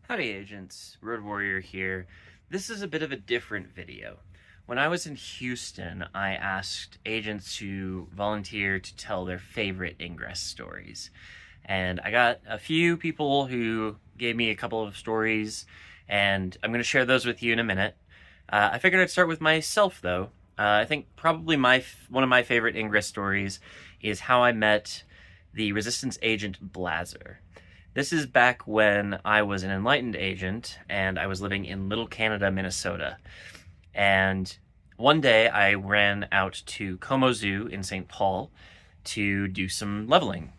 Howdy agents, rdwrer here. This is a bit of a different video. When I was in Houston, I asked agents to volunteer to tell their favorite Ingress stories. And I got a few people who gave me a couple of stories, and I'm going to share those with you in a minute. I figured I'd start with myself though. I think probably one of my favorite Ingress stories is how I met the Resistance agent Blazer. This is back when I was an enlightened agent and I was living in Little Canada, Minnesota. And one day I ran out to Como Zoo in St. Paul to do some leveling.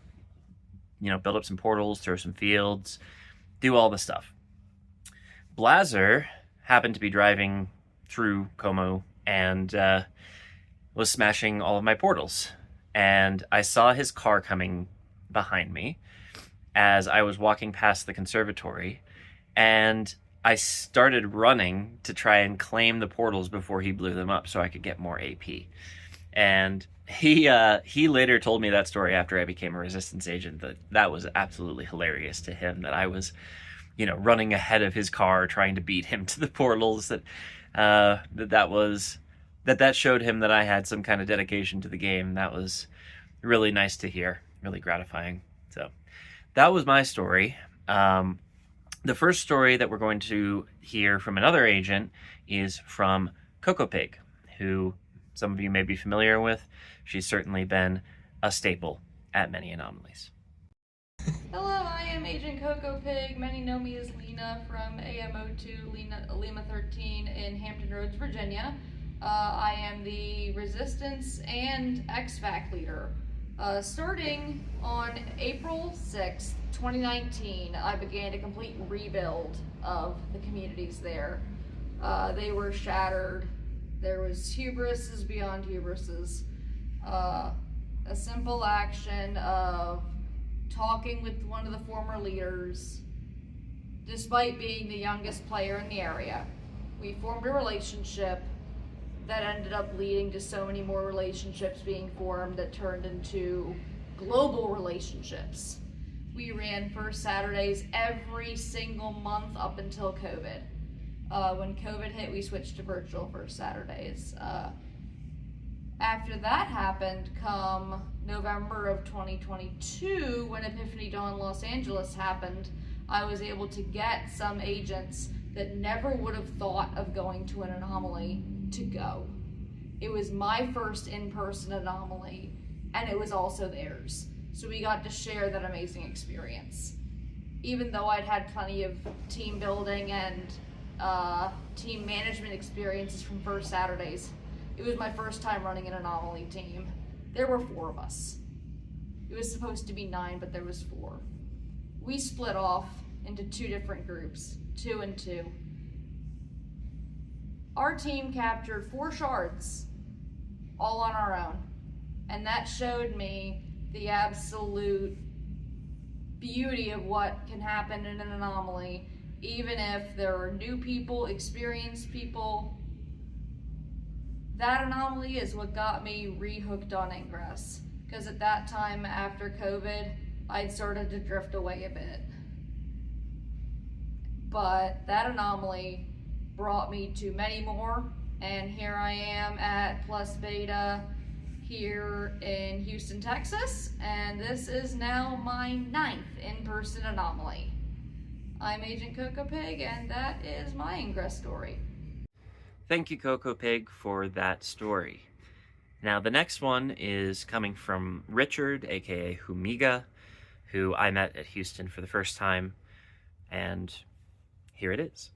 You know, build up some portals, throw some fields, do all the stuff. Blazer happened to be driving through Como and was smashing all of my portals. And I saw his car coming behind me as I was walking past the conservatory, and I started running to try and claim the portals before he blew them up so I could get more AP. And he later told me that story after I became a Resistance agent, that was absolutely hilarious to him, that I was, you know, running ahead of his car trying to beat him to the portals, that showed him that I had some kind of dedication to the game. That was really nice to hear, really gratifying. So that was my story. The first story that we're going to hear from another agent is from CocoaPig, who some of you may be familiar with. She's certainly been a staple at many anomalies. Hello, I am Agent CocoaPig. Many know me as Lena from AMO2 Lima 13 in Hampton Roads, Virginia. I am the Resistance and XVAC leader. Starting on April 6th, 2019, I began a complete rebuild of the communities there. They were shattered. There was hubrises beyond hubrises. A simple action of talking with one of the former leaders, despite being the youngest player in the area. We formed a relationship that ended up leading to so many more relationships being formed that turned into global relationships. We ran first Saturdays every single month up until COVID. When COVID hit, we switched to virtual first Saturdays. After that happened, come November of 2022, when Epiphany Dawn Los Angeles happened, I was able to get some agents that never would have thought of going to an anomaly to go. It was my first in-person anomaly, and it was also theirs. So we got to share that amazing experience. Even though I'd had plenty of team building and team management experiences from first Saturdays, it was my first time running an anomaly team. There were 4 of us. It was supposed to be 9, but there was 4. We split off into 2 different groups, 2 and 2. Our team captured 4 shards, all on our own. And that showed me the absolute beauty of what can happen in an anomaly, even if there are new people, experienced people. That anomaly is what got me rehooked on Ingress, because at that time, after COVID, I'd started to drift away a bit. But that anomaly brought me to many more, and here I am at Plus Beta here in Houston, Texas, and this is now my 9th in-person anomaly. I'm Agent CocoaPig, and that is my Ingress story. Thank you, CocoaPig, for that story. Now, the next one is coming from Richard, aka Whomiga, who I met at Houston for the first time, and here it is.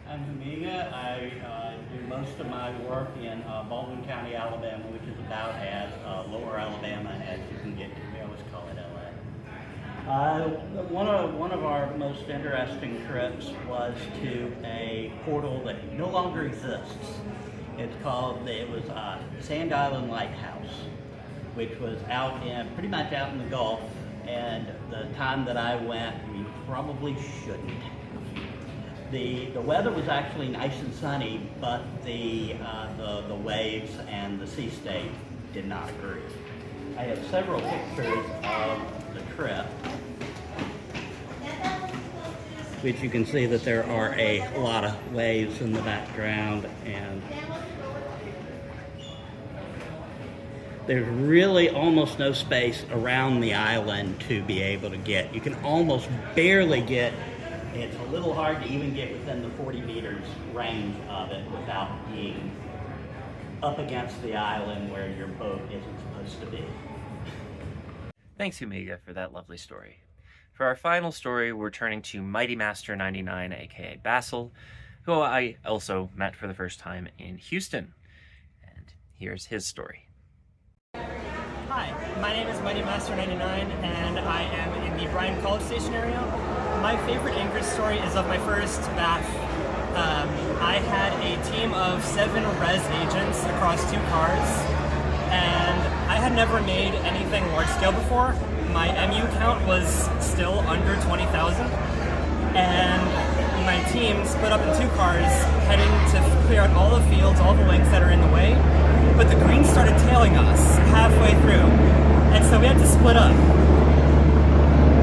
I'm Whomiga. I do most of my work in Baldwin County, Alabama, which is about as lower Alabama as you can get to. We always call it LA. One of our most interesting trips was to a portal that no longer exists. It was Sand Island Lighthouse, which was pretty much out in the Gulf, and the time that I went, we probably shouldn't have. The weather was actually nice and sunny, but the waves and the sea state did not agree. I have several pictures of the trip. which you can see that there are a lot of waves in the background, and there's really almost no space around the island to be able to get. You can almost barely get, it's a little hard to even get within the 40 meters range of it without being up against the island where your boat isn't supposed to be. Thanks, Whomiga, for that lovely story. For our final story, we're turning to mightymaster99, aka Basil, who I also met for the first time in Houston. And here's his story. Hi, my name is mightymaster99, and I am in the Bryan College Station area. My favorite Ingress story is of my first bath. I had a team of 7 res agents across 2 cars, and I had never made anything large scale before. My MU count was still under 20,000, and my team split up in 2 cars, heading to clear out all the fields, all the links that are in the way. But the greens started tailing us halfway through, and so we had to split up.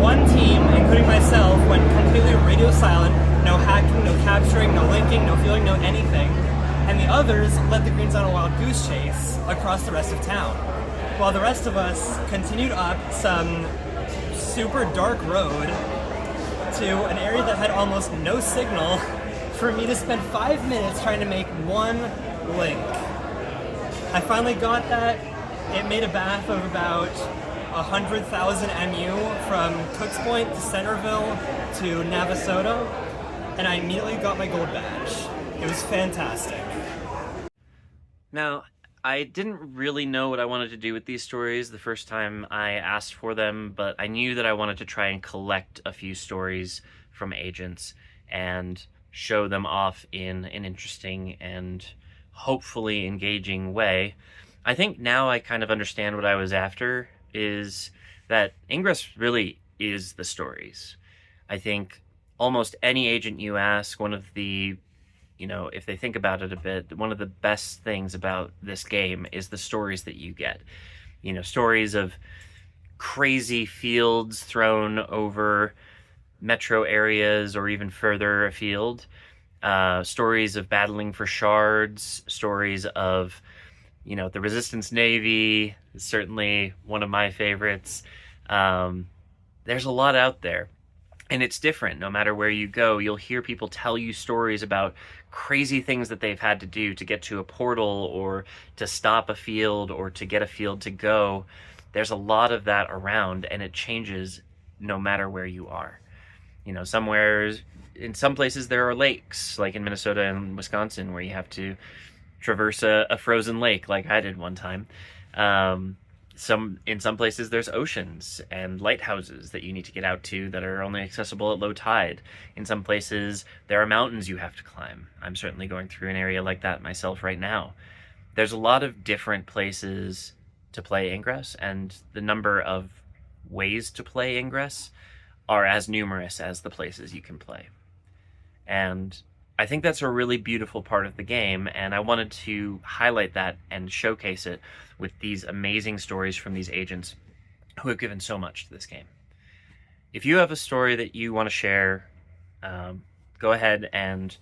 One team, including myself, went completely radio silent, no hacking, no capturing, no linking, no fueling, no anything, and the others led the greens on a wild goose chase across the rest of town, while the rest of us continued up some super dark road to an area that had almost no signal for me to spend 5 minutes trying to make one link. I finally got that. It made a bath of about 100,000 MU from Cooks Point to Centerville to Navasota, and I immediately got my gold badge. It was fantastic. Now, I didn't really know what I wanted to do with these stories the first time I asked for them, but I knew that I wanted to try and collect a few stories from agents and show them off in an interesting and hopefully engaging way. I think now I kind of understand what I was after, is that Ingress really is the stories. I think almost any agent you ask, one of the, if they think about it a bit, one of the best things about this game is the stories that you get. Stories of crazy fields thrown over metro areas or even further afield. Stories of battling for shards, stories of, the Resistance Navy is certainly one of my favorites. There's a lot out there, and it's different. No matter where you go, you'll hear people tell you stories about crazy things that they've had to do to get to a portal or to stop a field or to get a field to go. There's a lot of that around, and it changes no matter where you are. In some places there are lakes, like in Minnesota and Wisconsin, where you have to traverse a frozen lake like I did one time. In some places there's oceans and lighthouses that you need to get out to that are only accessible at low tide. In some places there are mountains you have to climb. I'm certainly going through an area like that myself right now. There's a lot of different places to play Ingress, and the number of ways to play Ingress are as numerous as the places you can play. And I think that's a really beautiful part of the game, and I wanted to highlight that and showcase it with these amazing stories from these agents who have given so much to this game. If you have a story that you want to share, go ahead and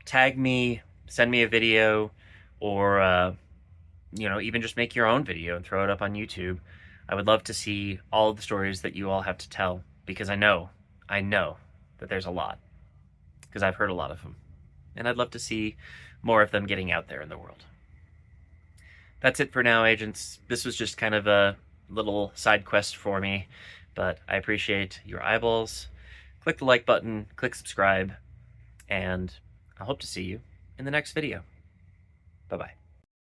tag me, send me a video, or even just make your own video and throw it up on YouTube. I would love to see all of the stories that you all have to tell, because I know that there's a lot, because I've heard a lot of them, and I'd love to see more of them getting out there in the world. That's it for now, agents. This was just kind of a little side quest for me, but I appreciate your eyeballs. Click the like button, click subscribe, and I hope to see you in the next video. Bye-bye.